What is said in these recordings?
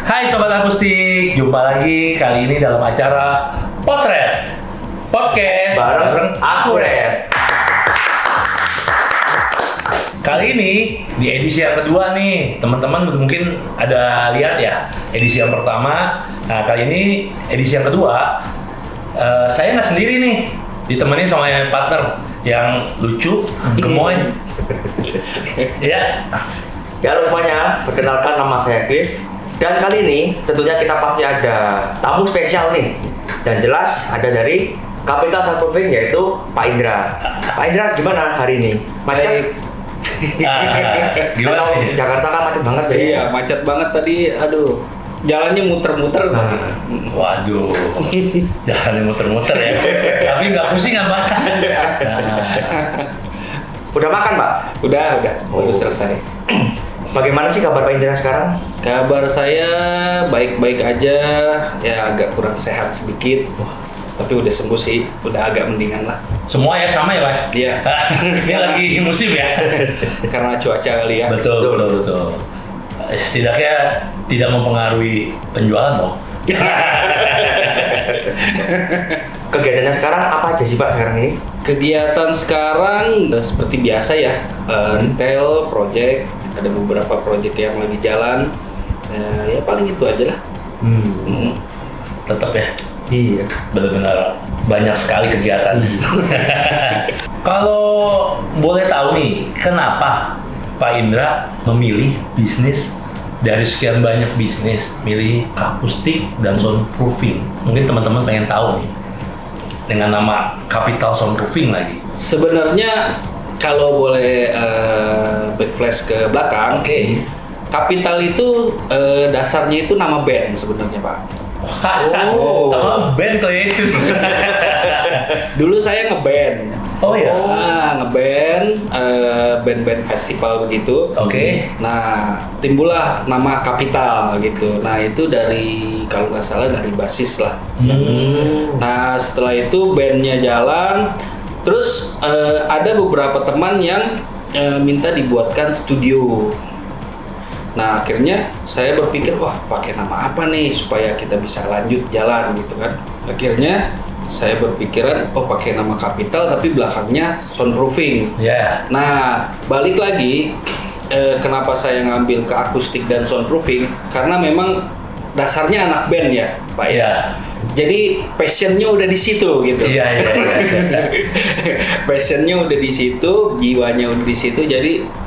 Hai Sobat Akustik, jumpa lagi kali ini dalam acara Potret Podcast bareng Akuret. Kali ini di edisi yang kedua nih, teman-teman mungkin ada lihat ya edisi yang pertama. Nah kali ini edisi yang kedua, saya nggak sendiri nih, ditemenin sama yang partner yang lucu, gemoy. Ya. Ya halo semuanya, perkenalkan nama saya Chris. Dan kali ini tentunya kita pasti ada tamu spesial nih. Dan jelas ada dari Capital Soundproofing yaitu Pak Indra. Pak Indra gimana hari ini? Macet? Gimana nih? Di Jakarta kan macet banget ya? Iya, macet banget tadi. Aduh, jalannya muter-muter. Waduh, jalannya muter-muter ya. Tapi nggak pusing apa? Udah makan Pak? Udah, baru selesai. Bagaimana sih kabar Pak Indra sekarang? Kabar saya baik-baik aja, ya agak kurang sehat sedikit. Tapi udah sembuh sih, udah agak mendingan lah. Semua ya sama ya Pak? Iya. Ini lagi musim ya? Karena cuaca kali ya. Betul. Setidaknya tidak mempengaruhi penjualan dong. Kegiatannya sekarang apa aja sih Pak sekarang ini? Kegiatan sekarang udah seperti biasa ya, retail, project, ada beberapa project yang lagi jalan. Ya paling itu aja lah. Tetap ya? Iya. Benar-benar banyak sekali kegiatan. Kalau boleh tahu nih, kenapa Pak Indra memilih bisnis dari sekian banyak bisnis, milih akustik dan soundproofing? Mungkin teman-teman pengen tahu nih, dengan nama Capital Soundproofing lagi. Sebenarnya kalau boleh back flash ke belakang, Oke. Capital itu dasarnya itu nama band sebenarnya Pak. Nama band kreatif. Dulu saya ngeband. Oh ya. Ngeband, band-band festival begitu. Oke. Nah, timbullah nama Capital gitu. Nah, itu dari kalau nggak salah dari basis lah. Nah, setelah itu bandnya jalan, terus ada beberapa teman yang minta dibuatkan studio. Nah, akhirnya saya berpikir, wah pakai nama apa nih supaya kita bisa lanjut jalan gitu kan. Akhirnya saya berpikiran, oh pakai nama Capital tapi belakangnya soundproofing. Ya. Nah, balik lagi, kenapa saya ngambil ke akustik dan soundproofing? Karena memang dasarnya anak band ya, Pak ya. Ya. Jadi passionnya udah di situ gitu. Iya. Passionnya udah di situ, jiwanya udah di situ. Jadi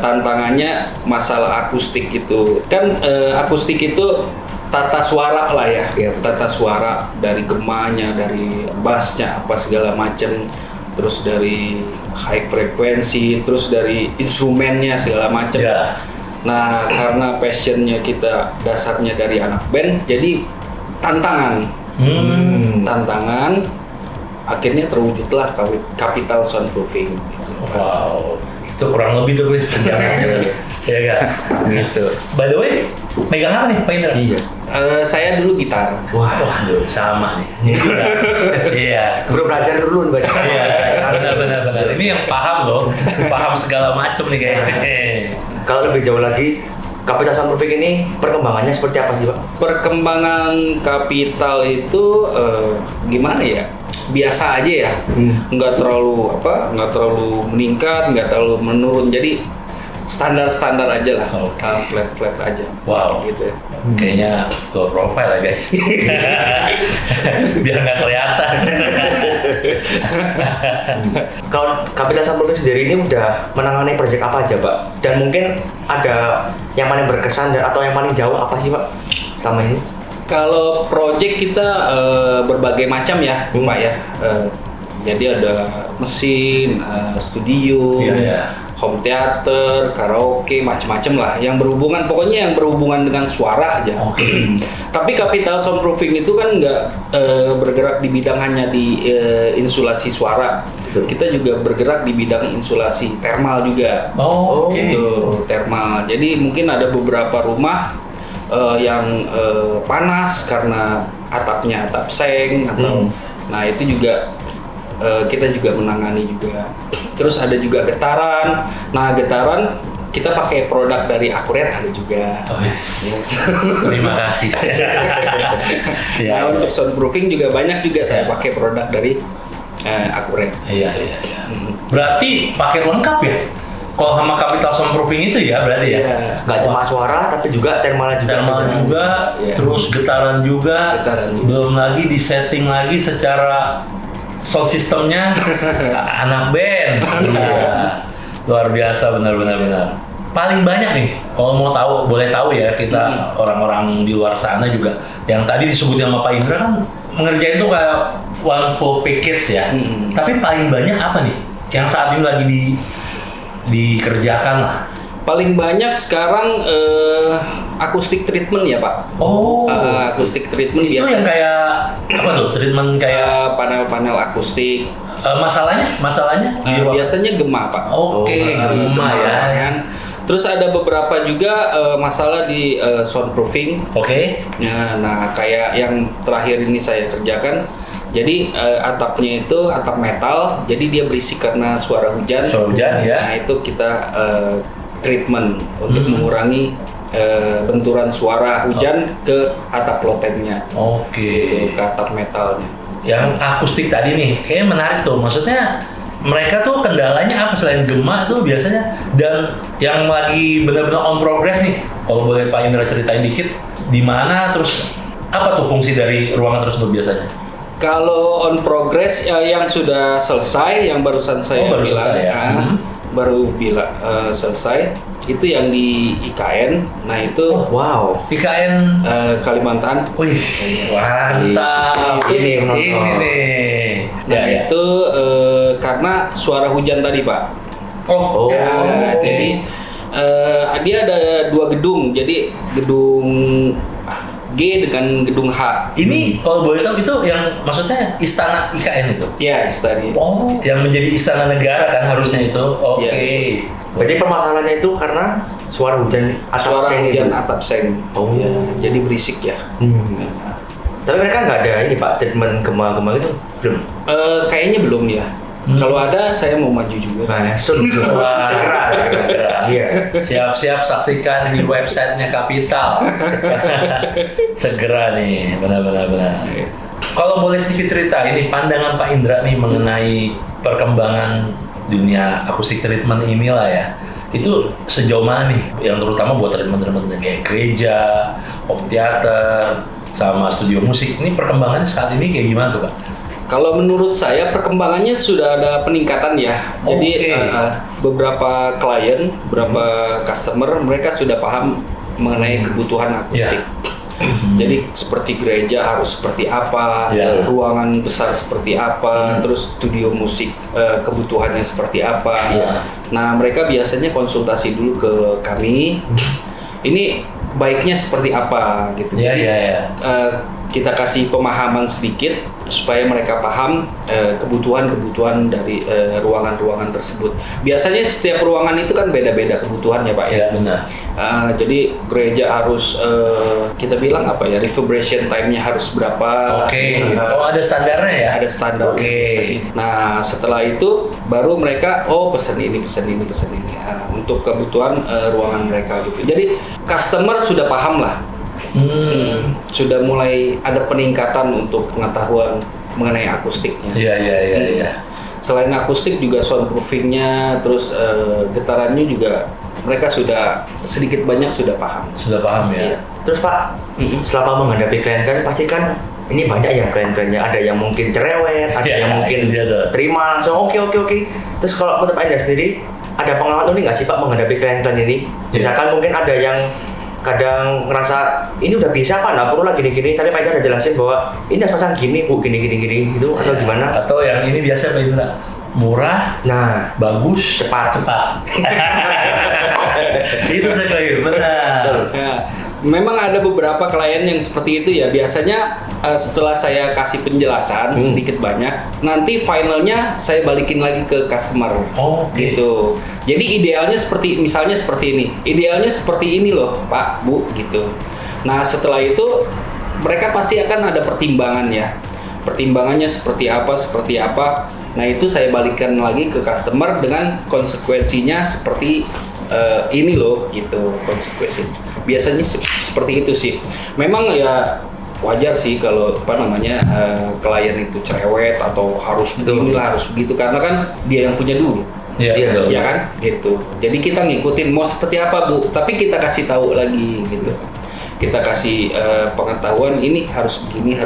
tantangannya masalah akustik itu kan, akustik itu tata suara lah ya. Tata suara dari gemanya, dari bassnya apa segala macam, terus dari high frekuensi, terus dari instrumennya segala macam. Ya. Nah, karena passionnya kita dasarnya dari anak band, jadi tantangan akhirnya terwujudlah Capital Soundproofing. Wow. Itu kurang lebih tuh rencananya. Iya kan? Gitu. By the way, megang apa nih Pak Indra? Iya. Saya dulu gitar. Waduh, sama nih. Ini juga. Iya. Bro belajar dulu nih baca. Iya, benar. Ini yang paham loh, paham segala macam nih kayaknya. Kalau lebih jauh lagi, Capital Soundproofing ini perkembangannya seperti apa sih Pak? Perkembangan Capital itu gimana ya? Biasa aja ya, nggak terlalu meningkat, nggak terlalu menurun, jadi standar aja lah. Flat aja. Wow. Gitu ya. Kayaknya low profile ya guys. Biar nggak kelihatan. Kalau Capital Soundproofing sendiri ini udah menangani proyek apa aja Pak? Dan mungkin ada yang paling berkesan atau yang paling jauh apa sih Pak selama ini? Kalau project kita berbagai macam ya, Pak ya. Jadi ada mesin, studio, home theater, karaoke, macam-macam lah. Yang berhubungan dengan suara aja. Tapi Capital Soundproofing itu kan nggak bergerak di bidang hanya di insulasi suara. Kita juga bergerak di bidang insulasi thermal juga. Gitu, thermal. Jadi mungkin ada beberapa rumah yang panas karena atapnya atap seng atau nah itu juga kita juga menangani juga. Terus ada juga getaran. Nah, getaran kita pakai produk dari Accurate ada juga. Oh, yes. Terima kasih. Ya, Nah, untuk soundproofing juga banyak juga saya pakai produk dari Accurate. Iya. Berarti paket lengkap ya? Kalau sama Capital Soundproofing itu ya berarti ya? Iya. Nggak cuma suara tapi juga thermal juga. Thermal juga, Iya. terus getaran juga, Getaran juga. belum lagi di setting lagi secara sound systemnya anak band. Iya. Luar biasa benar. Paling banyak nih, kalau mau tahu, boleh tahu ya kita orang-orang di luar sana juga. Yang tadi disebut sama Pak Indra kan mengerjain tuh kayak one full package ya. Tapi paling banyak apa nih? Yang saat ini lagi dikerjakan lah. Paling banyak sekarang acoustic treatment ya Pak. Oh, Acoustic treatment itu yang kayak apa tuh? Treatment kayak panel-panel akustik. masalahnya? Biasanya gema Pak. Oke, gema ya. Kan. Terus ada beberapa juga masalah di soundproofing. Oke. Nah, kayak yang terakhir ini saya kerjakan. Jadi atapnya itu atap metal, jadi dia berisik karena suara hujan. Suara hujan, ya. Nah, itu kita treatment untuk mengurangi benturan suara hujan ke atap lotengnya. Oke. Gitu, ke atap metalnya. Yang akustik tadi nih, kayaknya menarik tuh. Maksudnya mereka tuh kendalanya apa selain gema tuh biasanya, dan yang lagi benar-benar on progress nih. Kalau boleh Pak Indra ceritain dikit, di mana terus apa tuh fungsi dari ruangan tersebut biasanya? Kalau on progress yang sudah selesai, yang barusan saya baru bilang, selesai ya? baru selesai, itu yang di IKN. Nah itu Wow. IKN. Kalimantan. Wih, mantap. Ini menonton. Ini nih. Nah itu karena suara hujan tadi Pak. Oh, Jadi dia ada dua gedung, jadi gedung G dengan gedung H. ini kalau boleh tahu itu yang maksudnya istana IKN itu? Ya, istana. Oh, yang menjadi istana negara kan harusnya itu. Oke. Iya. Berarti permasalahannya itu karena suara hujan atap Suara seng hujan itu. atap seng. Oh. Ya, jadi berisik ya. Tapi mereka nggak ada ini Pak, treatment gema-gema itu belum? Kayaknya belum ya. Kalau ada, saya mau maju juga. Wah, Segera. Iya. Siap-siap saksikan di websitenya Capital. Segera nih, benar. Kalau boleh sedikit cerita, ini pandangan Pak Indra nih mengenai perkembangan dunia akustik treatment inilah ya. Itu sejauh mana nih, yang terutama buat treatment-treatment kayak gereja, home theater, sama studio musik. Ini perkembangannya saat ini kayak gimana tuh Pak? Kalau menurut saya perkembangannya sudah ada peningkatan ya. Jadi beberapa klien, beberapa customer mereka sudah paham mengenai kebutuhan akustik. Jadi seperti gereja harus seperti apa, ruangan besar seperti apa, terus studio musik kebutuhannya seperti apa. Nah mereka biasanya konsultasi dulu ke kami. Ini baiknya seperti apa gitu. Jadi kita kasih pemahaman sedikit supaya mereka paham kebutuhan-kebutuhan dari ruangan-ruangan tersebut. Biasanya setiap ruangan itu kan beda-beda kebutuhannya Pak. Iya benar. Jadi gereja harus kita bilang apa ya, reverberation time-nya harus berapa. Oke. Oh ada standarnya ya? Ada standar. Oke. Nah setelah itu baru mereka pesan ini. Untuk kebutuhan ruangan mereka gitu. Jadi customer sudah paham lah. Sudah mulai ada peningkatan untuk pengetahuan mengenai akustiknya. Iya. Selain akustik juga soundproofingnya, terus getarannya juga mereka sudah sedikit banyak sudah paham. Sudah paham ya. Iya. Terus Pak, selama menghadapi klien-klien pasti kan ini banyak ya klien-kliennya. Ada yang mungkin cerewet, ada yang mungkin terima langsung oke. Terus kalau menurut Anda sendiri ada pengalaman unik nggak sih Pak menghadapi klien-klien ini? Misalkan mungkin ada yang kadang ngerasa ini udah bisa Pak, nggak perlu lah gini-gini, tapi Pak Indra udah jelasin bahwa ini harus pasang gini Bu, gini gitu, atau gimana? Atau yang ini biasa Pak Indra, murah, nah, bagus, cepat. Itu saya benar. Ya, memang ada beberapa klien yang seperti itu ya. Biasanya setelah saya kasih penjelasan sedikit banyak, nanti finalnya saya balikin lagi ke customer. Gitu. Jadi idealnya misalnya seperti ini. Idealnya seperti ini loh, Pak, Bu, gitu. Nah, setelah itu mereka pasti akan ada pertimbangan ya. Pertimbangannya seperti apa. Nah itu saya balikan lagi ke customer dengan konsekuensinya seperti ini loh gitu konsekuensi. Biasanya seperti itu sih. Memang ya wajar sih kalau klien itu cerewet atau harus beginilah harus begitu karena kan dia yang punya duit. Iya, Ya kan gitu. Jadi kita ngikutin mau seperti apa Bu, tapi kita kasih tahu lagi gitu. Kita kasih pengetahuan ini harus begini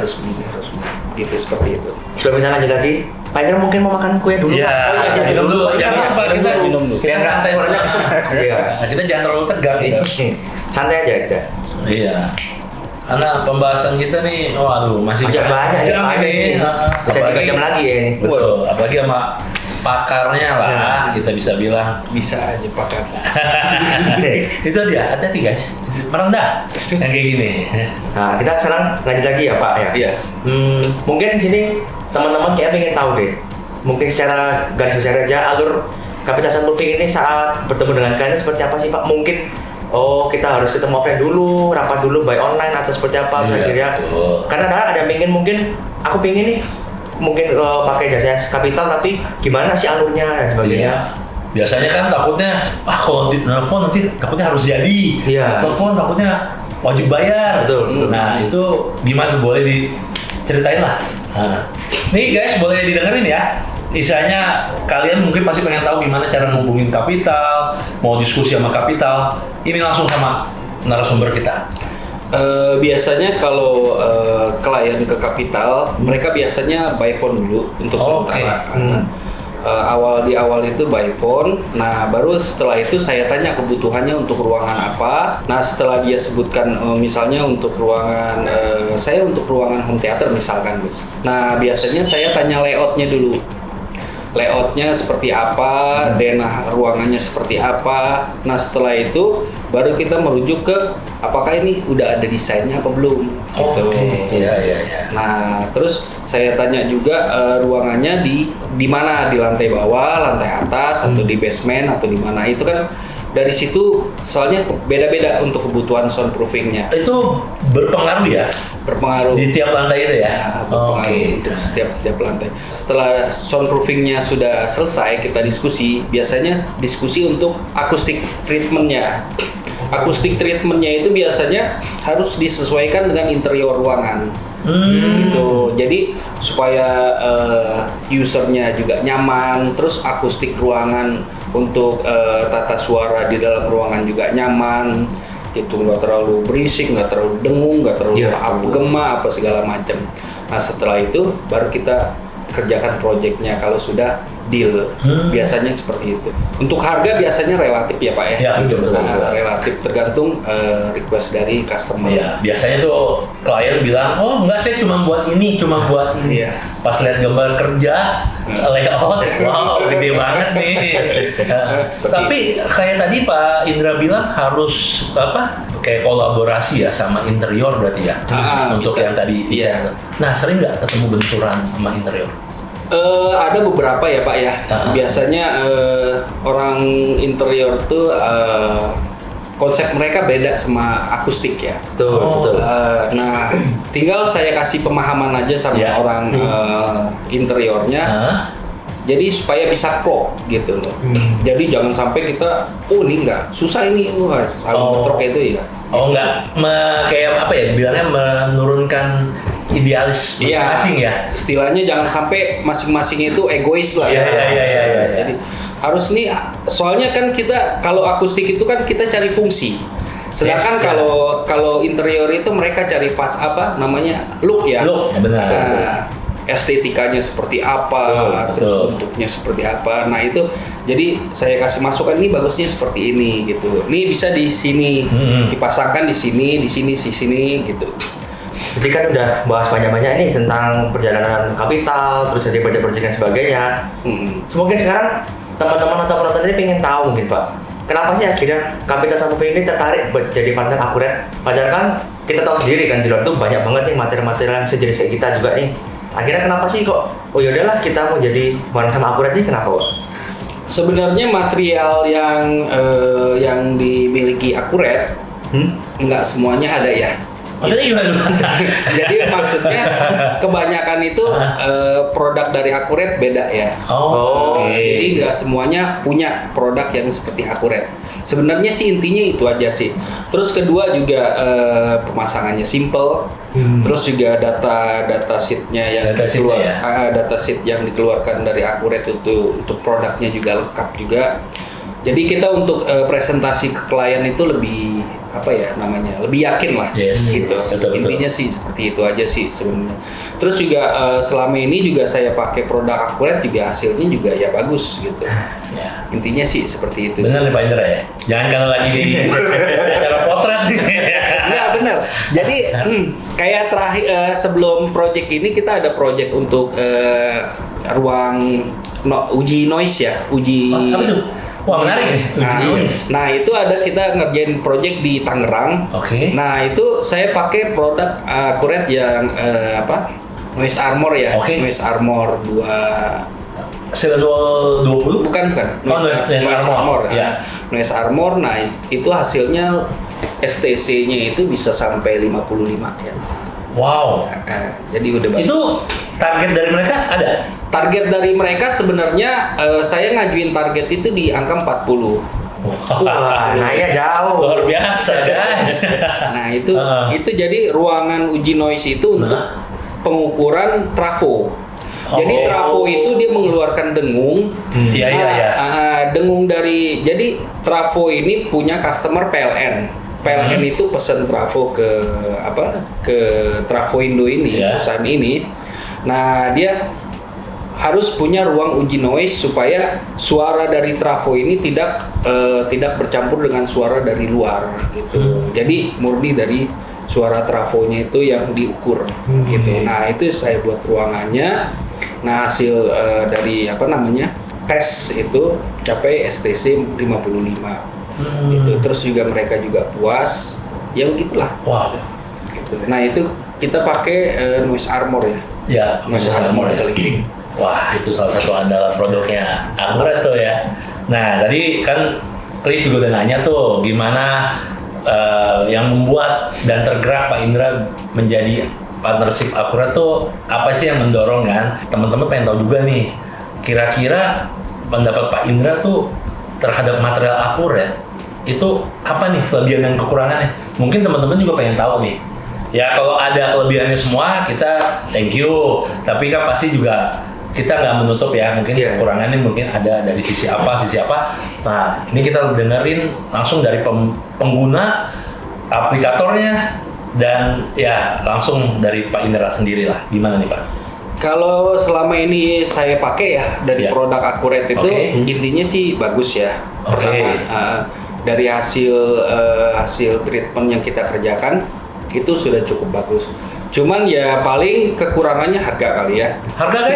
gitu seperti itu. Sebelum kita lanjut lagi, Pak Indra mungkin mau makan kue dulu. Iya, Pak? jadi minum dulu. Jangan Iya, apa kita minum dulu. Kita santai Suaranya besar. Iya. Nah, kita jangan terlalu tegang gitu. Santai aja kita. Iya. Karena pembahasan kita nih, waduh masih Masih banyak jam ini. Bisa 3 jam lagi ya ini. Betul, apalagi sama pakarnya lah, kita bisa bilang. Bisa aja pakar. Itu dia, hati-hati guys, merendah yang kayak gini. Nah, kita sekarang lanjut lagi ya Pak ya. Iya. Mungkin di sini teman-teman kayak pengen tahu deh. Mungkin secara garis besar aja alur Kapital Sunroofing ini saat bertemu dengan klien seperti apa sih Pak? Mungkin kita harus ketemu offline dulu, rapat dulu by online atau seperti apa saya kira. Karena ada yang pengen mungkin aku pengen nih mungkin pakai jasa Kapital tapi gimana sih alurnya dan sebagainya. Iya. Biasanya kan takutnya, kalau telepon nanti takutnya harus jadi. Iya. Telepon takutnya wajib bayar. Betul. Nah itu gimana boleh diceritain lah. Nah, nih guys boleh didengerin ya. Misalnya kalian mungkin pasti pengen tahu gimana cara ngubungin Kapital, mau diskusi sama Kapital. Ini langsung sama narasumber kita. Biasanya kalau klien ke Kapital, mereka biasanya by phone dulu untuk sementara. Di awal itu by phone. Nah, baru setelah itu saya tanya kebutuhannya untuk ruangan apa. Nah, setelah dia sebutkan misalnya untuk ruangan saya untuk ruangan home theater misalkan, Gus. Nah, biasanya saya tanya layoutnya dulu. Layoutnya seperti apa, denah ruangannya seperti apa. Nah setelah itu baru kita merujuk ke apakah ini udah ada desainnya apa belum. Gitu. Iya. Nah terus saya tanya juga ruangannya di mana, di lantai bawah, lantai atas, atau di basement atau di mana. Itu kan dari situ soalnya beda-beda untuk kebutuhan soundproofingnya. Itu berpengaruh ya? Berpengaruh Di tiap lantai itu ya? berpengaruh setiap lantai. Setelah soundproofingnya sudah selesai, kita diskusi. Biasanya diskusi untuk acoustic treatmentnya. Acoustic treatmentnya itu biasanya harus disesuaikan dengan interior ruangan. Gitu. Jadi supaya usernya juga nyaman, terus akustik ruangan untuk tata suara di dalam ruangan juga nyaman. Itu nggak terlalu berisik, nggak terlalu dengung, nggak terlalu gema apa segala macam. Nah setelah itu baru kita kerjakan proyeknya kalau sudah deal. Biasanya seperti itu. Untuk harga biasanya relatif ya Pak ya. Ya betul. Relatif tergantung request dari customer. Iya, biasanya tuh klien bilang, oh enggak saya cuma buat ini. Iya. Pas lihat gambar kerja, layout, wow gede banget nih. Tapi kayak tadi Pak Indra bilang harus kayak kolaborasi ya sama interior berarti ya. Untuk bisa. yang tadi. Iya. Nah sering nggak ketemu benturan sama interior? Ada beberapa ya Pak ya. Biasanya orang interior tuh konsep mereka beda sama akustik ya. Betul. Nah, tinggal saya kasih pemahaman aja sama orang interiornya. Jadi supaya bisa klop gitu loh. Jadi jangan sampai kita, ini enggak susah ini, truk itu ya. Enggak, kayak apa ya? Bilangnya menurunkan idealis masing-masing ya. Istilahnya jangan sampai masing-masing itu egois lah. Iya. Jadi harus nih, soalnya kan kita kalau akustik itu kan kita cari fungsi. Sedangkan kalau interior itu mereka cari look ya. Look, benar. Nah, estetikanya seperti apa, terus bentuknya seperti apa. Nah itu, jadi saya kasih masukan ini bagusnya seperti ini gitu. Ini bisa di sini, dipasangkan di sini gitu. Jadi kan udah bahas banyak-banyak nih tentang perjalanan Kapital, terus jadi proyek-proyek dan sebagainya. Mungkin sekarang teman-teman atau penonton ini pengen tahu mungkin Pak, kenapa sih akhirnya Kapital Sunroofing ini tertarik jadi partner Akuret? Padahal kan kita tahu sendiri kan di luar tuh banyak banget nih material-material yang sejenis kayak kita juga nih. Akhirnya kenapa sih kok? Yaudahlah kita mau jadi bareng sama Akuret ini kenapa Pak? Sebenarnya material yang dimiliki Akuret nggak semuanya ada ya. Maksudnya gimana? Jadi maksudnya kebanyakan itu produk dari Accurate beda ya. Oh, oke. Jadi nggak semuanya punya produk yang seperti Accurate. Sebenarnya sih intinya itu aja sih. Terus kedua juga pemasangannya simple. Terus juga data sheet-nya yang data sheet yang dikeluarkan dari Accurate itu untuk produknya juga lengkap juga. Jadi kita untuk presentasi ke klien itu lebih lebih yakin lah, gitu. Betul. Intinya sih seperti itu aja sih sebenarnya. Terus juga selama ini juga saya pakai produk Accurate juga hasilnya juga ya bagus gitu. Ya. Intinya sih seperti itu. Benar nih Pak Indra ya. Jangan kalau lagi di acara potret nih. Enggak benar. Jadi kayak terakhir sebelum project ini kita ada project untuk ruang uji noise ya, uji. Apa tuh? Wah menarik. Nah itu ada kita ngerjain project di Tangerang. Oke. Nah itu saya pakai produk Accurate yang Noise Armor ya. Noise Armor 2. Sila 20? Bukan. Noise Armor. Ya. Noise Armor. Nah itu hasilnya STC-nya itu bisa sampai 55 ya. Wow. Jadi udah bagus. Itu target dari mereka ada? Target dari mereka sebenarnya saya ngajuin target itu di angka 40. Wah, naiknya jauh. Luar biasa, guys. Nah, itu jadi ruangan uji noise itu untuk pengukuran trafo. Jadi trafo itu dia mengeluarkan dengung. Iya. Dengung jadi trafo ini punya customer PLN. PLN itu pesen trafo ke Trafo Indo ini, perusahaan ini. Nah, dia harus punya ruang uji noise supaya suara dari trafo ini tidak bercampur dengan suara dari luar gitu. Jadi murni dari suara trafonya itu yang diukur gitu. Nah, itu saya buat ruangannya. Nah, hasil dari tes itu capai STC 55. Gitu. Terus juga mereka juga puas. Ya begitulah. Wow. Gitu. Nah, itu kita pakai Noise Armor ya. Ya, Noise Armor ya. Wah, itu salah satu andalan produknya Accurate tuh ya. Nah, tadi kan Cliff juga udah nanya tuh gimana yang membuat dan tergerak Pak Indra menjadi partnership Accurate tuh apa sih yang mendorong kan? Teman-teman pengen tahu juga nih, kira-kira pendapat Pak Indra tuh terhadap material Accurate itu apa nih kelebihan dan kekurangannya? Mungkin teman-teman juga pengen tahu nih. Ya kalau ada kelebihannya semua kita thank you, tapi kan pasti juga kita nggak menutup ya, mungkin kekurangannya mungkin ada dari sisi apa. Nah, ini kita dengerin langsung dari pengguna, aplikatornya, dan ya langsung dari Pak Indra sendiri lah. Gimana nih Pak? Kalau selama ini saya pakai ya dari produk Accurate itu intinya sih bagus ya. Pertama dari hasil treatment yang kita kerjakan itu sudah cukup bagus. Cuman ya paling kekurangannya harga kali ya. Harga kan?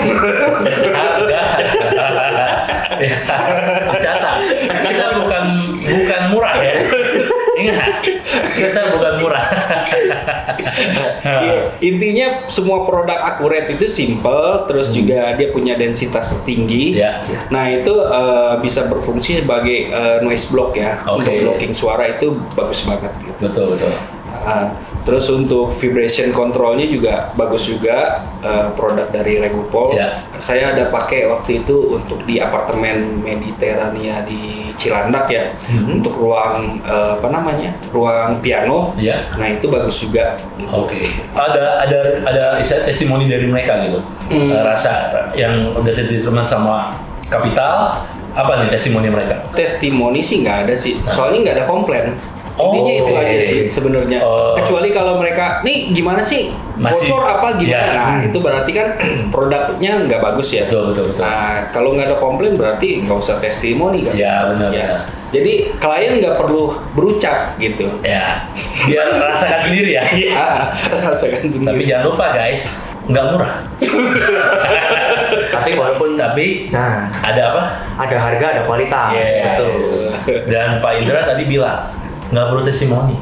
Harga. Catat. Kita bukan murah ya. Ingat, kita bukan murah. Intinya semua produk Accurate itu simple, terus juga dia punya densitas tinggi. Nah itu bisa berfungsi sebagai noise block ya. Untuk blocking suara itu bagus banget. Gitu. Betul. Terus untuk vibration controlnya juga bagus juga, produk dari Regupol. Saya ada pakai waktu itu untuk di apartemen Mediterania di Cilandak ya, untuk ruang ruang piano. Nah itu bagus juga. Gitu. Ada testimoni dari mereka gitu. Rasa yang udah diterima sama Kapital apa nih testimoni mereka? Testimoni sih nggak ada sih, soalnya nggak ada komplain. Intinya itu aja sih sebenarnya. Kecuali kalau mereka, nih gimana sih? Bocor apa gimana? Nah itu berarti kan produknya nggak bagus ya. Betul. Nah kalau nggak ada komplain berarti nggak usah testimoni kan? Ya benar. Jadi klien nggak perlu berucap gitu. Ya, biar rasakan sendiri ya. Rasakan sendiri. Tapi jangan lupa guys, nggak murah. Tapi ada apa? Ada harga, ada kualitas. Betul. Dan Pak Indra tadi bilang nggak perlu testimoni,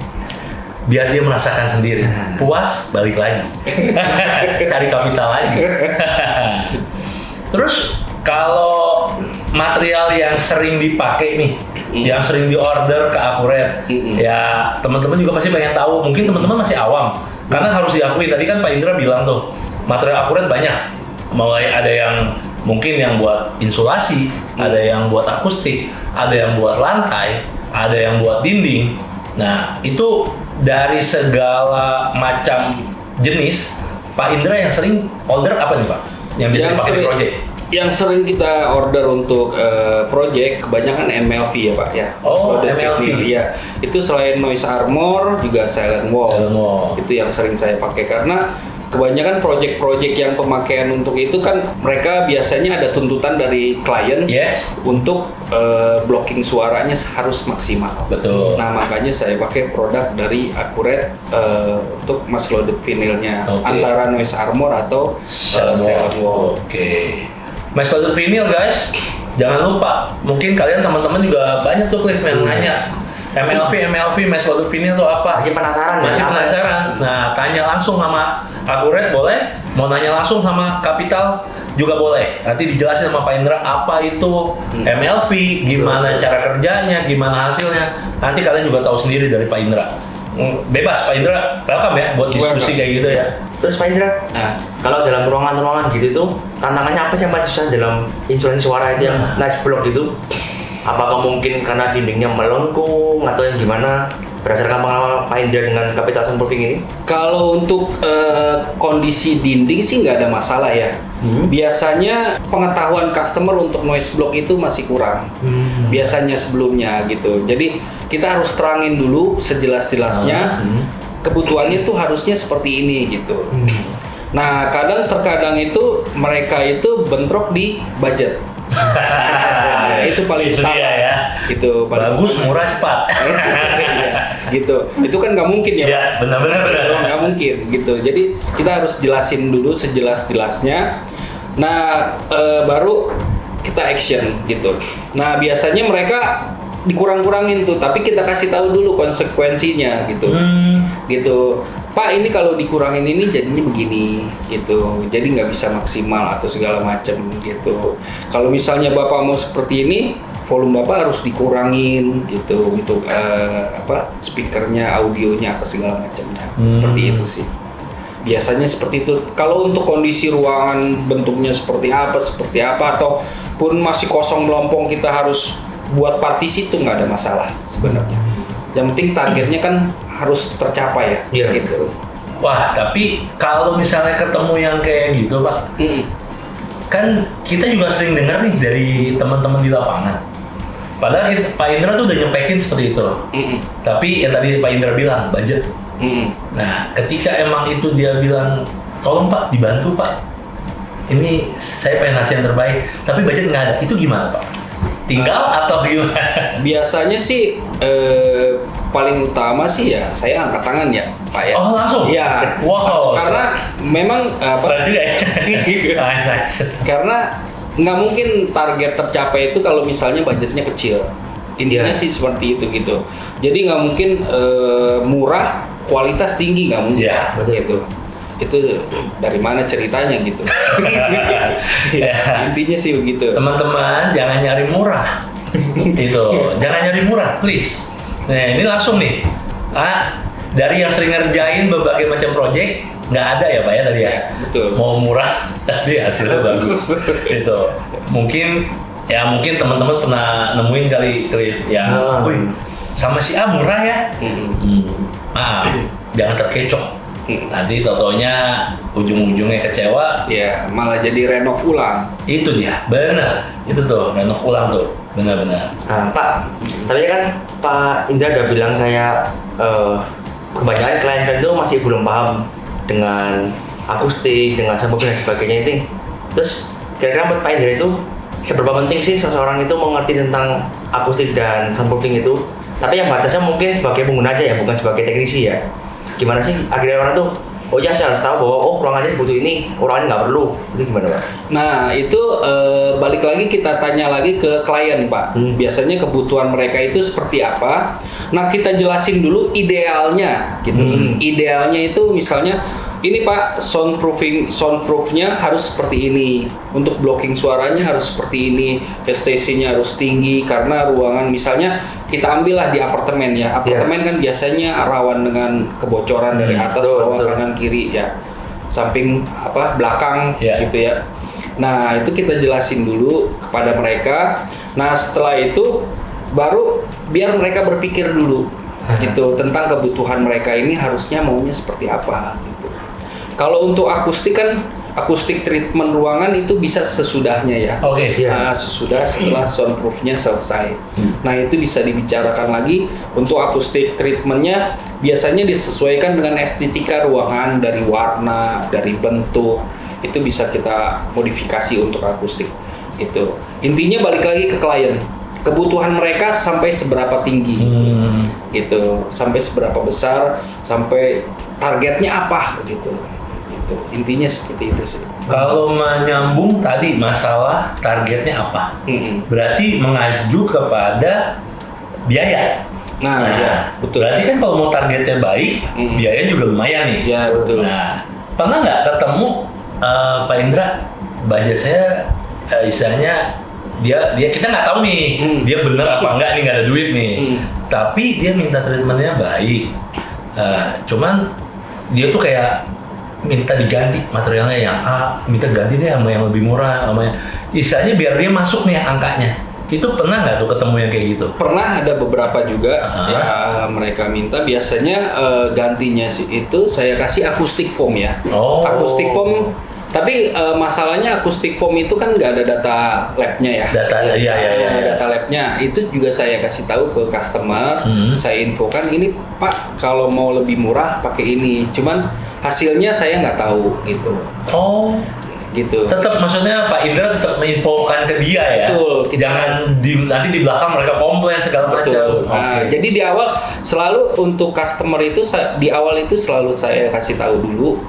biar dia merasakan sendiri. Puas, balik lagi. Cari kapital lagi. Terus kalau material yang sering dipakai nih yang sering diorder ke Accurate. Ya teman-teman juga masih pengen tahu, mungkin teman-teman masih awam karena harus diakui tadi kan Pak Indra bilang tuh material Accurate banyak, mulai ada yang mungkin yang buat insulasi, ada yang buat akustik, ada yang buat lantai, ada yang buat dinding. Nah itu dari segala macam jenis, Pak Indra yang sering order apa nih Pak? Yang bisa dipakai di project? Yang sering kita order untuk project kebanyakan MLV ya Pak ya. Oh, MLV. Iya. Itu selain noise armor juga silent wall. Itu yang sering saya pakai karena kebanyakan project-project yang pemakaian untuk itu kan mereka biasanya ada tuntutan dari klien untuk blocking suaranya harus maksimal. Betul. Nah makanya saya pakai produk dari Accurate untuk mass loaded vinylnya antara noise armor atau silent wall. Mass loaded vinyl guys, jangan lupa. Mungkin kalian teman-teman juga banyak tuh klip yang nanya. MLV mass loaded vinyl itu apa? Masih penasaran? Nah, tanya langsung sama Accurate boleh, mau nanya langsung sama Capital juga boleh. Nanti dijelasin sama Pak Indra apa itu MLV, gimana cara kerjanya, gimana hasilnya. Nanti kalian juga tahu sendiri dari Pak Indra. Bebas Pak Indra, welcome ya buat diskusi kayak gitu ya. Terus Pak Indra, kalau dalam ruangan-ruangan gitu tuh tantangannya apa sih yang paling susah dalam insulasi suara itu yang nice block gitu? Apakah mungkin karena dindingnya melengkung atau yang gimana? Berdasarkan pengalaman Pak Indra dengan Capital Soundproofing ini? Kalau untuk kondisi dinding sih nggak ada masalah ya. Biasanya pengetahuan customer untuk noise block itu masih kurang. Biasanya sebelumnya gitu. Jadi kita harus terangin dulu sejelas-jelasnya kebutuhannya tuh harusnya seperti ini gitu. Nah terkadang itu mereka itu bentrok di budget. Itu paling utama ya. Gitu bagus utama. Murah cepat gitu itu kan nggak mungkin ya benar nggak mungkin gitu. Jadi kita harus jelasin dulu sejelas-jelasnya. Nah baru kita action gitu. Nah biasanya mereka dikurang-kurangin tuh, tapi kita kasih tahu dulu konsekuensinya gitu. Gitu Pak, ini kalau dikurangin ini jadinya begini gitu, jadi nggak bisa maksimal atau segala macam gitu. Kalau misalnya Bapak mau seperti ini, volume Bapak harus dikurangin gitu untuk speakernya, audionya apa segala macamnya. Seperti itu sih. Biasanya seperti itu. Kalau untuk kondisi ruangan bentuknya seperti apa atau pun masih kosong melompong, kita harus buat partisi itu nggak ada masalah sebenarnya. Yang penting targetnya kan harus tercapai ya. Gitu. Wah, tapi kalau misalnya ketemu yang kayak gitu Pak, kan kita juga sering dengar nih dari teman-teman di lapangan. Padahal Pak Indra tuh udah nyempekin seperti itu. Tapi yang tadi Pak Indra bilang budget. Nah, ketika emang itu dia bilang, tolong Pak dibantu Pak, ini saya pengen ngasih yang terbaik, tapi budget nggak ada, itu gimana Pak? Tinggal atau gimana? Biasanya sih paling utama sih ya saya angkat tangan ya Pak ya. Oh langsung? Iya. Wow. Karena memang juga ya. Nice. Karena nggak mungkin target tercapai itu kalau misalnya budgetnya kecil. Intinya sih seperti itu gitu. Jadi nggak mungkin murah kualitas tinggi, nggak mungkin. Betul. Itu dari mana ceritanya gitu. Intinya sih begitu. Teman-teman jangan nyari murah. Itu jangan nyari murah please. Nah ini langsung nih dari yang sering ngerjain berbagai macam project, nggak ada ya Pak ya tadi ya. Betul. Mau murah tapi hasilnya bagus. Itu mungkin teman-teman pernah nemuin kali ya. Wih, sama si A murah ya. Jangan terkecoh. Nanti totonya ujung-ujungnya kecewa, ya malah jadi renov ulang. Itu dia, benar. Itu tuh renov ulang tuh, benar-benar. Nah, Pak, tapi kan Pak Indra udah bilang kayak kebanyakan klien itu masih belum paham dengan akustik, dengan soundproofing dan sebagainya itu. Terus kira-kira menurut Pak Indra itu seberapa penting sih seseorang itu mengerti tentang akustik dan soundproofing itu? Tapi yang batasnya mungkin sebagai pengguna aja ya, bukan sebagai teknisi ya. Gimana sih akhirnya orang tuh, oh ya saya harus tahu bahwa ruangannya butuh ini, ruangan nggak perlu, itu gimana Pak? Nah itu balik lagi kita tanya lagi ke klien Pak. Biasanya kebutuhan mereka itu seperti apa? Nah kita jelasin dulu idealnya gitu. Idealnya itu misalnya ini Pak, soundproofnya harus seperti ini. Untuk blocking suaranya harus seperti ini. STC-nya harus tinggi karena ruangan misalnya kita ambillah di apartemen ya. Apartemen kan biasanya rawan dengan kebocoran dari atas, bawah, kanan, kiri ya. Samping belakang gitu ya. Nah, itu kita jelasin dulu kepada mereka. Nah, setelah itu baru biar mereka berpikir dulu gitu tentang kebutuhan mereka ini harusnya maunya seperti apa gitu. Kalau untuk akustik kan akustik treatment ruangan itu bisa sesudahnya ya. Nah, setelah soundproofnya selesai. Nah, itu bisa dibicarakan lagi untuk akustik treatmentnya biasanya disesuaikan dengan estetika ruangan dari warna, dari bentuk. Itu bisa kita modifikasi untuk akustik. Itu. Intinya balik lagi ke klien. Kebutuhan mereka sampai seberapa tinggi gitu, sampai seberapa besar, sampai targetnya apa gitu. Intinya seperti itu sih. Kalau menyambung tadi masalah targetnya apa, berarti mengacu kepada biaya. Ya, betul. Berarti kan kalau mau targetnya baik, biaya juga lumayan nih. Ya, betul. Nah, pernah nggak ketemu Pak Indra, budget saya istilahnya dia kita nggak tahu nih dia bener apa enggak nih, nggak ada duit nih, tapi dia minta treatmentnya baik, cuman dia tuh kayak minta diganti materialnya yang A, minta ganti deh sama yang lebih murah, sama yang istilahnya biar dia masuk nih angkanya. Itu pernah nggak tuh ketemu yang kayak gitu? Pernah, ada beberapa juga ya mereka minta. Biasanya gantinya sih itu saya kasih akustik foam ya. Akustik foam. Tapi masalahnya akustik foam itu kan nggak ada data labnya ya. Data labnya itu juga saya kasih tahu ke customer. Saya infokan ini Pak, kalau mau lebih murah pakai ini. Cuman hasilnya saya nggak tahu gitu. Gitu. Tetap maksudnya Pak Indra tetap menginfokan ke dia ya. Betul. Jangan nanti di belakang mereka komplain segala macam. Nah, jadi di awal selalu untuk customer itu di awal itu selalu saya kasih tahu dulu.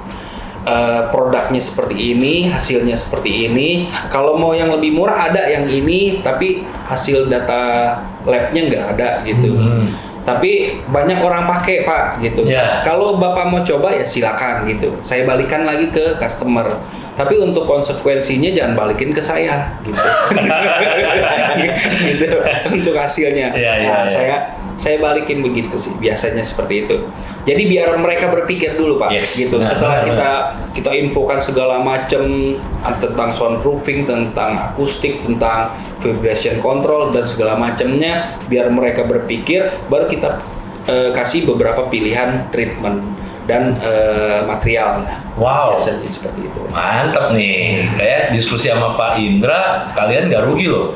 Produknya seperti ini, hasilnya seperti ini. Kalau mau yang lebih murah ada yang ini, tapi hasil data labnya nggak ada gitu. Tapi banyak orang pakai Pak gitu. Kalau Bapak mau coba ya silakan gitu. Saya balikan lagi ke customer. Tapi untuk konsekuensinya jangan balikin ke saya gitu. Gitu. Untuk hasilnya. Saya balikin begitu sih, biasanya seperti itu. Jadi biar mereka berpikir dulu Pak, gitu. Setelah kita infokan segala macam tentang soundproofing, tentang akustik, tentang vibration control dan segala macamnya, biar mereka berpikir, baru kita kasih beberapa pilihan treatment dan material. Wow. Biasanya seperti itu. Mantap nih. Kayak diskusi sama Pak Indra, kalian nggak rugi loh.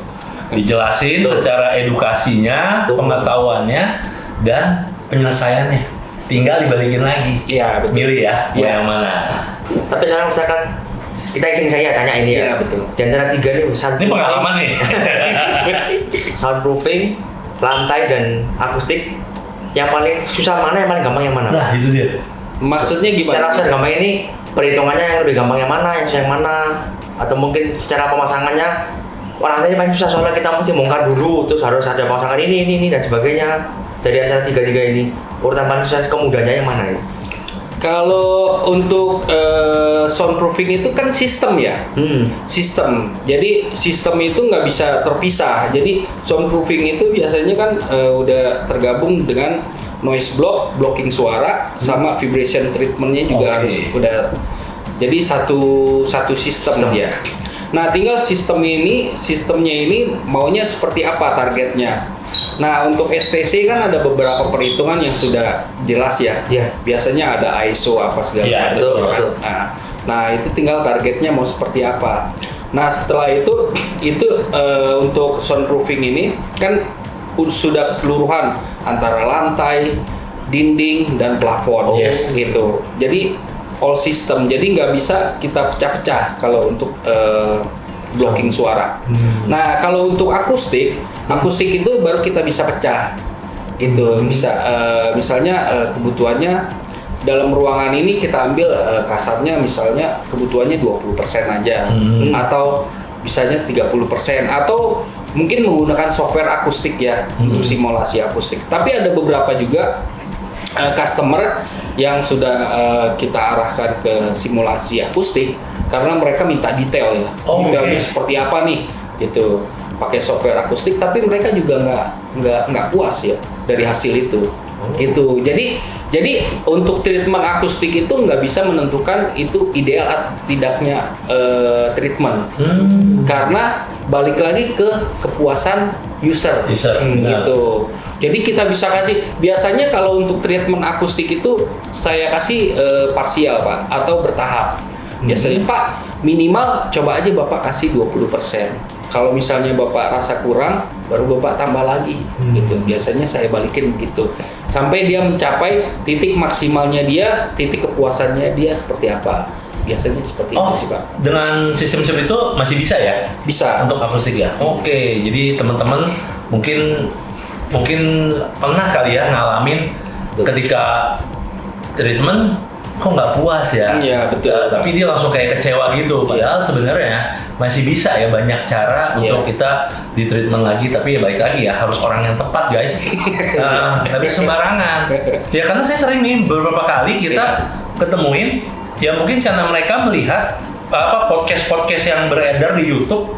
Dijelasin secara edukasinya, pengetahuannya, dan penyelesaiannya. Tinggal dibalikin lagi. Iya, betul. Milih ya, mau yang mana. Tapi sekarang misalkan kita saya tanya ini ya. Betul. Di antara tiga nih, ini pengalaman nih. Soundproofing, lantai dan akustik, yang paling susah mana, yang paling gampang yang mana? Nah, itu dia. Maksudnya gimana? Secara gampang ini perhitungannya yang lebih gampang yang mana, yang susah yang mana? Atau mungkin secara pemasangannya lantainya paling susah soalnya kita mesti bongkar dulu, terus harus ada pemasangan ini dan sebagainya. Dari antara tiga ini, urutan paling susah kemudahannya yang mana ya? Kalau untuk soundproofing itu kan sistem ya, sistem. Jadi sistem itu nggak bisa terpisah. Jadi soundproofing itu biasanya kan udah tergabung dengan noise block, blocking suara, sama vibration treatmentnya juga harus udah. Jadi satu sistem dia. Nah, tinggal sistemnya ini maunya seperti apa targetnya. Nah, untuk STC kan ada beberapa perhitungan yang sudah jelas ya. Biasanya ada ISO apa segala macam. Betul. Nah, itu tinggal targetnya mau seperti apa. Nah, setelah itu untuk soundproofing ini kan sudah keseluruhan antara lantai, dinding dan plafon gitu. Jadi all system, jadi nggak bisa kita pecah-pecah kalau untuk blocking suara. Nah, kalau untuk akustik itu baru kita bisa pecah gitu. Bisa misalnya kebutuhannya dalam ruangan ini kita ambil kasarnya misalnya kebutuhannya 20% aja, atau misalnya 30%, atau mungkin menggunakan software akustik ya untuk simulasi akustik. Tapi ada beberapa juga customer yang sudah kita arahkan ke simulasi akustik karena mereka minta detail ya. Detailnya seperti apa nih gitu. Pakai software akustik tapi mereka juga nggak puas ya dari hasil itu. Gitu. Jadi untuk treatment akustik itu nggak bisa menentukan itu ideal atau tidaknya treatment. Karena balik lagi ke kepuasan user. Gitu. Jadi kita bisa kasih, biasanya kalau untuk treatment akustik itu saya kasih parsial Pak atau bertahap. Biasanya Pak minimal coba aja Bapak kasih 20%. Kalau misalnya Bapak rasa kurang, baru Bapak tambah lagi, gitu. Biasanya saya balikin gitu, sampai dia mencapai titik maksimalnya dia, titik kepuasannya dia seperti apa. Biasanya seperti itu sih Pak. Dengan sistem itu masih bisa ya? Bisa. Untuk akustik ya? Oke, jadi teman-teman mungkin pernah kali ya ngalamin ketika treatment kok nggak puas ya? Iya betul. Tapi dia langsung kayak kecewa gitu. Padahal sebenarnya masih bisa ya banyak cara untuk kita di treatment lagi. Tapi ya baik lagi ya harus orang yang tepat guys. Nggak bisa sembarangan. Ya karena saya sering nih beberapa kali kita ketemuin. Ya mungkin karena mereka melihat podcast yang beredar di YouTube.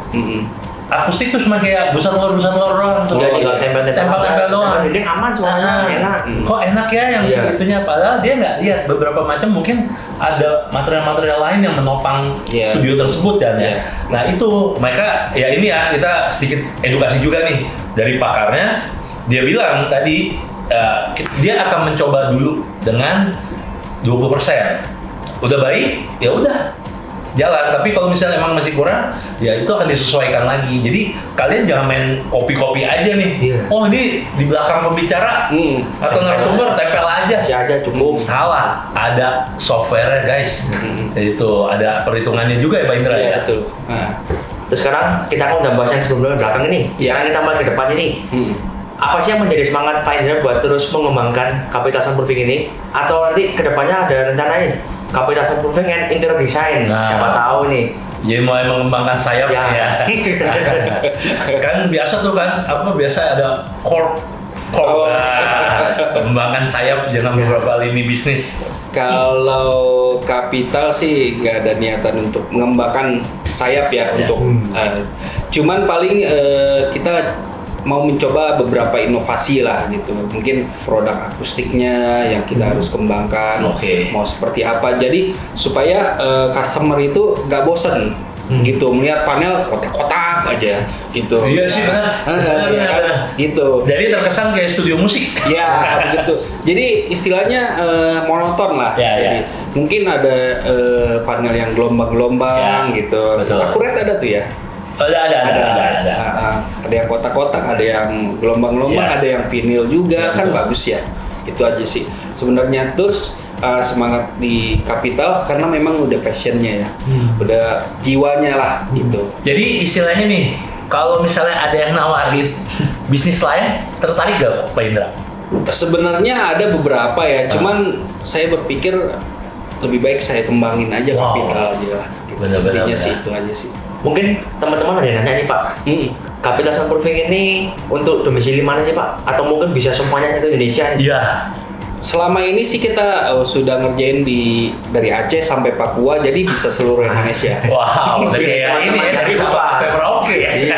Akustik tuh cuma kayak busa telur doang. Tinggal tempel-tempel doang. Dinding aman suaranya, enak. Kok enak ya yang segitunya, padahal dia nggak lihat beberapa macam mungkin ada material-material lain yang menopang studio tersebut kan ya. Nah itu mereka ya ini ya kita sedikit edukasi juga nih dari pakarnya. Dia bilang tadi dia akan mencoba dulu dengan 20%. Udah baik, ya udah jalan. Tapi kalau misalnya emang masih kurang, ya itu akan disesuaikan lagi. Jadi kalian jangan main copy aja nih. Oh ini di belakang pembicara atau narasumber tempel aja. Cukup. Salah. Ada software guys. Itu ada perhitungannya juga ya Pak Indra ya. Betul. Terus sekarang kita akan udah bahas yang sebelumnya belakang ini. Sekarang kita mulai ke depan ini. Apa sih yang menjadi semangat Pak Indra buat terus mengembangkan Capital Soundproofing ini? Atau nanti kedepannya ada rencana nih? Capital Soundproofing and Interior Design, siapa tahu nih. Jadi mulai mengembangkan sayap ya. Kan biasa tuh kan, biasa ada core. Mengembangkan sayap jangan beberapa lini bisnis. Kalau Capital sih nggak ada niatan untuk mengembangkan sayap ya. Untuk cuman paling kita mau mencoba beberapa inovasi lah gitu. Mungkin produk akustiknya yang kita harus kembangkan. Mau seperti apa. Jadi supaya customer itu nggak bosen gitu melihat panel kotak-kotak aja gitu. Iya sih benar. Gitu. Jadi terkesan kayak studio musik. Ya begitu. Jadi istilahnya monoton lah. Jadi, mungkin ada panel yang gelombang-gelombang gitu. Betul. Akurat ada tuh ya. Ada. Ada yang kotak-kotak, ada yang gelombang-gelombang, ada yang vinil juga, kan bagus ya. Itu aja sih. Sebenarnya terus semangat di Capital karena memang udah passionnya ya, udah jiwanya lah gitu. Jadi istilahnya nih, kalau misalnya ada yang nawarin bisnis lain, tertarik gak Pak Indra? Sebenarnya ada beberapa ya, cuman saya berpikir lebih baik saya kembangin aja Capital aja lah. Intinya sih itu aja sih. Mungkin teman-teman ada yang nanya nih Pak, Capital Soundproofing ini untuk domisili mana sih Pak? Atau mungkin bisa semuanya ke Indonesia? Iya. Selama ini sih kita sudah ngerjain dari Aceh sampai Papua, jadi bisa seluruh Indonesia. Wow, dari kayak ini ya, dari sampai Merauke ya. Iya.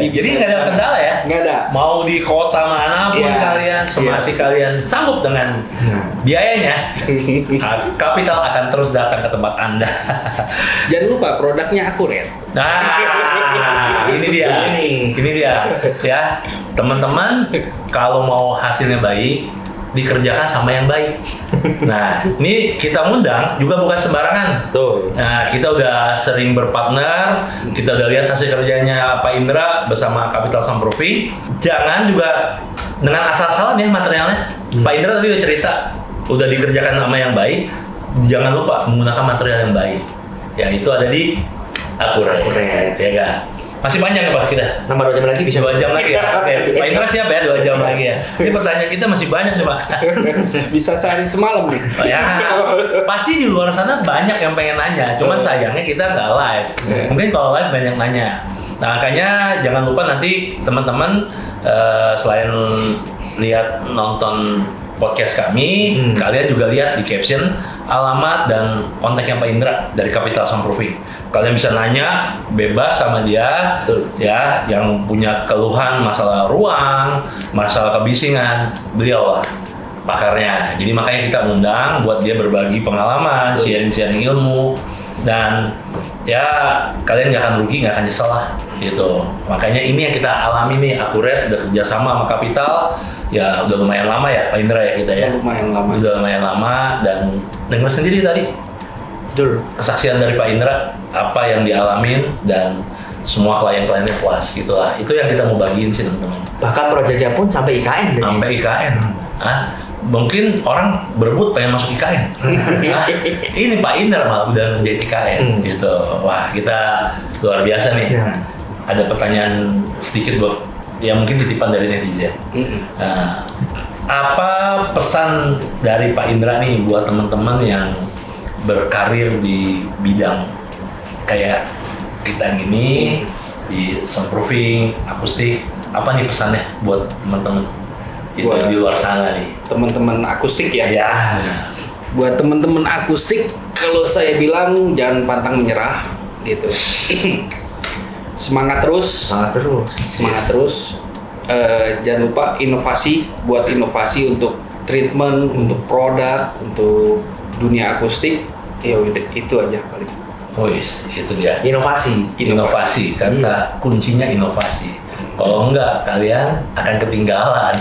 Jadi nggak ada kendala ya? Nggak ada. Mau di kota manapun kalian, semasi kalian sanggup dengan biayanya, Capital akan terus datang ke tempat Anda. Jangan lupa produknya akurat. Nah, ini dia. Ya, teman-teman, kalau mau hasilnya baik, dikerjakan sama yang baik. Nah, ini kita ngundang juga bukan sembarangan. Tuh. Nah, kita udah sering berpartner, kita udah lihat hasil kerjanya Pak Indra bersama Capital Soundproofing. Jangan juga dengan asal-asalan ya materialnya. Pak Indra tadi udah cerita, udah dikerjakan sama yang baik. Jangan lupa menggunakan material yang baik. Ya, itu ada di Akurat. Ya kan? Masih panjang ya Pak kita? Nambah 2 jam lagi bisa 2 jam lagi ya? Oke, Pak Indra siap ya 2 jam lagi ya? Ini pertanyaan kita masih banyak nih Pak. Bisa sehari semalam nih. Ya, pasti di luar sana banyak yang pengen nanya, cuman sayangnya kita nggak live. Mungkin kalau live banyak nanya. Nah, makanya jangan lupa nanti teman-teman selain lihat nonton podcast kami, kalian juga lihat di caption alamat dan kontaknya Pak Indra dari Capital Soundproofing. Kalian bisa nanya bebas sama dia, ya, yang punya keluhan masalah ruang, masalah kebisingan, beliau lah pakarnya. Jadi makanya kita undang buat dia berbagi pengalaman, sharing-sharing ilmu, dan ya kalian nggak akan rugi, nggak akan nyesel lah gitu. Makanya ini yang kita alami nih, Akuret udah kerjasama sama Capital ya udah lumayan lama ya Pak Indra ya kita ya. Lumayan lama. Udah lumayan lama, dan dengar sendiri tadi Betul. kesaksian dari Pak Indra apa yang dialamin, dan semua klien-kliennya puas gitulah. Itu yang kita mau bagiin sih teman-teman. Bahkan proyeknya pun sampai IKN. deh. Sampai IKN. Mungkin orang berebut pengen masuk IKN. Ini Pak Indra malah udah menjadi IKN gitu. Wah, kita luar biasa nih. Ya. Ada pertanyaan sedikit buat ya mungkin titipan dari netizen. Nah, apa pesan dari Pak Indra nih buat teman-teman yang berkarir di bidang kayak kita gini di soundproofing, akustik? Apa nih pesannya buat teman-teman itu Buat di luar sana nih? Teman-teman akustik ya. Ya. Buat teman-teman akustik, kalau saya bilang jangan pantang menyerah gitu. Semangat terus. Semangat terus. Jangan lupa inovasi, buat inovasi untuk treatment, untuk produk, untuk dunia akustik. Ya udah, itu aja paling. Wis, itu dia. Inovasi. Inovasi, kata kuncinya inovasi. Kalau enggak, kalian akan ketinggalan,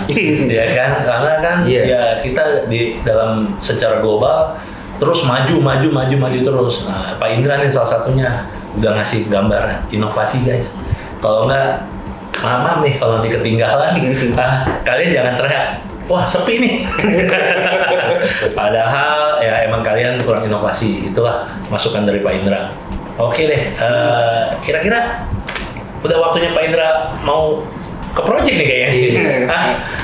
ya kan? Karena kan ya kita di dalam secara global terus maju terus. Nah, Pak Indra nih salah satunya udah ngasih gambaran inovasi guys. Kalau enggak, aman nih kalau nanti ketinggalan. Kalian jangan teriak, wah sepi nih. Padahal ya emang kalian kurang inovasi. Itulah masukan dari Pak Indra. Oke deh, kira-kira udah waktunya Pak Indra mau ke project nih kayaknya.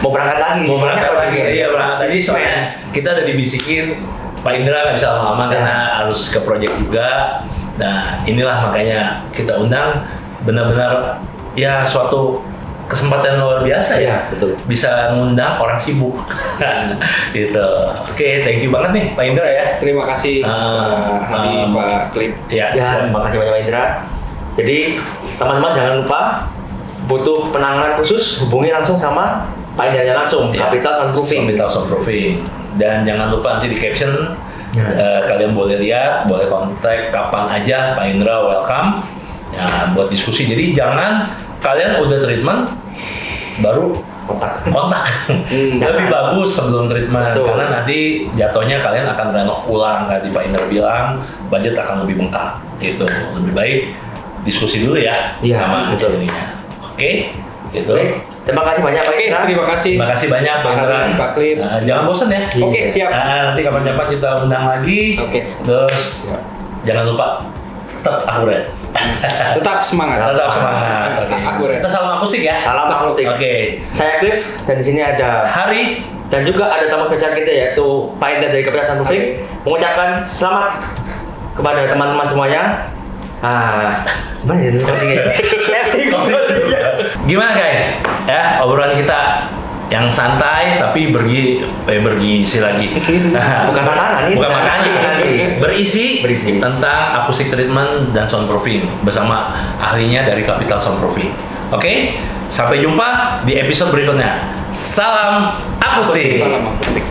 Mau berangkat lagi. Mau berangkat lagi. ya? Iya, berangkat lagi. Soalnya kita udah dibisikin Pak Indra nggak bisa lama-lama karena harus ke project juga. Nah, inilah makanya kita undang, benar-benar ya suatu kesempatan luar biasa ya. Betul. Bisa ngundang orang sibuk. Gitu. Oke, thank you banget nih Pak Indra ya. Terima kasih Pak Hadi, Pak Klip. Ya, Ya, makasih banyak Pak Indra. Jadi teman-teman jangan lupa butuh penanganan khusus, hubungi langsung sama Pak Indra langsung, Ya. Capital Soundproofing. Capital Soundproofing. Dan jangan lupa nanti di caption kalian boleh lihat, boleh kontak kapan aja Pak Indra, welcome ya buat diskusi. Jadi jangan kalian udah treatment baru kontak. Lebih bagus sebelum treatment. Betul. Karena nanti jatuhnya kalian akan renov ulang, kayak Pak Indra bilang, budget akan lebih bengkak gitu. Lebih baik diskusi dulu ya, Iya, sama betul. ininya. Oke, gitu. Baik, terima kasih banyak Pak Oke, Indra. terima kasih. Terima kasih banyak Pak Pak Indra. Hadi, Pak Klip. Jangan bosan ya. Iya. Oke, siap. Nanti kapan-kapan kita undang lagi. Oke. Terus Siap. jangan lupa tetap akurat. Tetap semangat. Tetap semangat. Oke. Akurat. Kita salam akustik ya. Salam akustik. Oke. Saya Cliff dan di sini ada Hari. dan juga ada tamu spesial kita yaitu Pak Indra dari Capital Soundproofing mengucapkan selamat kepada teman-teman semuanya. Gimana ya closingnya? Saya bingung closingnya. Gimana guys? Ya, obrolan kita yang santai tapi bergizi lagi. Bukan makanan ini. Bukan makanan. Nanti. Berisi tentang acoustic treatment dan soundproofing bersama ahlinya dari Capital Soundproofing. Oke? Sampai jumpa di episode berikutnya. Salam akustik. Salam akustik.